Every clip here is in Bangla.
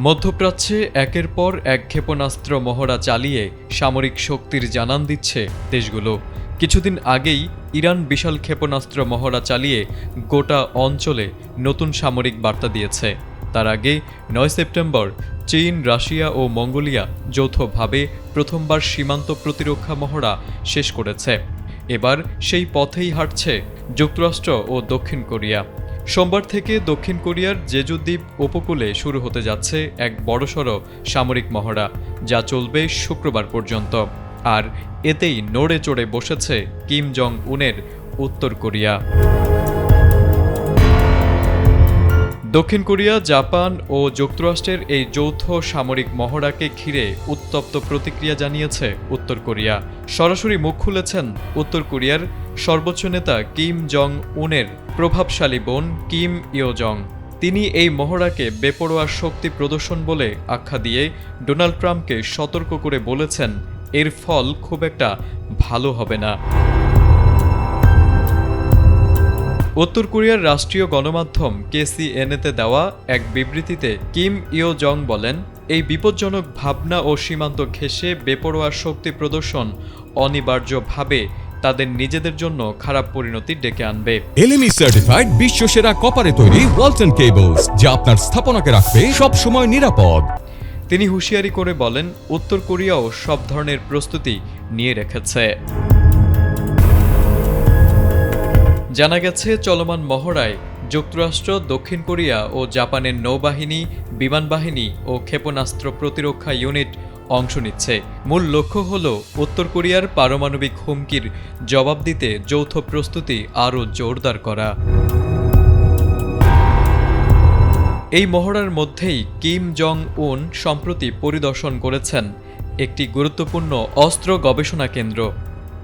মধ্যপ্রাচ্যে একের পর এক ক্ষেপণাস্ত্র মহড়া চালিয়ে সামরিক শক্তির জানান দিচ্ছে দেশগুলো। কিছুদিন আগেই ইরান বিশাল ক্ষেপণাস্ত্র মহড়া চালিয়ে গোটা অঞ্চলে নতুন সামরিক বার্তা দিয়েছে। তার আগে ৯ সেপ্টেম্বর চীন, রাশিয়া ও মঙ্গোলিয়া যৌথভাবে প্রথমবার সীমান্ত প্রতিরক্ষা মহড়া শেষ করেছে। এবার সেই পথেই হাঁটছে যুক্তরাষ্ট্র ও দক্ষিণ কোরিয়া। সোমবার থেকে দক্ষিণ কোরিয়ার জেজু দ্বীপ উপকূলে শুরু হতে যাচ্ছে এক বড়সড় সামরিক মহড়া, যা চলবে শুক্রবার পর্যন্ত। আর এতেই নড়ে চড়ে বসেছে কিম জং উনের উত্তর কোরিয়া। দক্ষিণ কোরিয়া, জাপান ও যুক্তরাষ্ট্রের এই যৌথ সামরিক মহড়াকে ঘিরে উত্তপ্ত প্রতিক্রিয়া জানিয়েছে উত্তর কোরিয়া। সরাসরি মুখ খুলেছেন উত্তর কোরিয়ার সর্বোচ্চ নেতা কিম জং উনের প্রভাবশালী বোন কিম ইয়ো জং। তিনি এই মহড়াকে বেপরোয়া শক্তি প্রদর্শন বলে আখ্যা দিয়ে ডোনাল্ড ট্রাম্পকে সতর্ক করে বলেছেন, এর ফল খুব একটা ভালো হবে না। উত্তর কোরিয়ার রাষ্ট্রীয় গণমাধ্যম KCNA-তে দেওয়া এক বিবৃতিতে কিম ইয়ো জং বলেন, এই বিপজ্জনক ভাবনা ও সীমান্ত ঘেঁষে বেপরোয়া শক্তি প্রদর্শন অনিবার্যভাবে তাদের নিজেদের জন্য খারাপ পরিণতি ডেকে আনবে। LME সার্টিফাইড বিশ্বসেরা কপারে তৈরি ওয়ালটন কেবলস, যা আপনার স্থাপনাকে রাখবে সব সময় নিরাপদ। তিনি হুঁশিয়ারি করে বলেন, উত্তর কোরিয়াও সব ধরনের প্রস্তুতি নিয়ে রেখেছে। জানা গেছে, চলমান মহড়ায় যুক্তরাষ্ট্র, দক্ষিণ কোরিয়া ও জাপানের নৌবাহিনী, বিমান বাহিনী ও ক্ষেপণাস্ত্র প্রতিরক্ষা ইউনিট অংশ নিচ্ছে। মূল লক্ষ্য হল উত্তর কোরিয়ার পারমাণবিক হুমকির জবাব দিতে যৌথ প্রস্তুতি আরও জোরদার করা। এই মহড়ার মধ্যেই কিম জং উন সম্প্রতি পরিদর্শন করেছেন একটি গুরুত্বপূর্ণ অস্ত্র গবেষণা কেন্দ্র।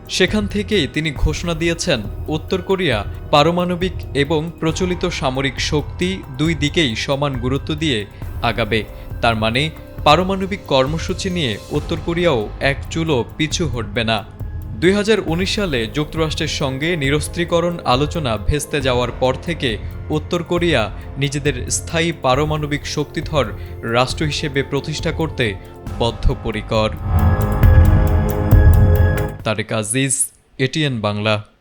সেখান থেকেই তিনি ঘোষণা দিয়েছেন, উত্তর কোরিয়া পারমাণবিক এবং প্রচলিত সামরিক শক্তি দুই দিকেই সমান গুরুত্ব দিয়ে আগাবে। তার মানে পারমাণবিক কর্মসূচি নিয়ে উত্তর কোরিয়াও এক চুলও পিছু হটবে না। ২০১৯ সালে যুক্তরাষ্ট্রের সঙ্গে নিরস্ত্রীকরণ আলোচনা ভেস্তে যাওয়ার পর থেকে উত্তর কোরিয়া নিজেদের স্থায়ী পারমাণবিক শক্তিধর রাষ্ট্র হিসেবে প্রতিষ্ঠা করতে বদ্ধপরিকর। তারেক আজিজ, ATN বাংলা।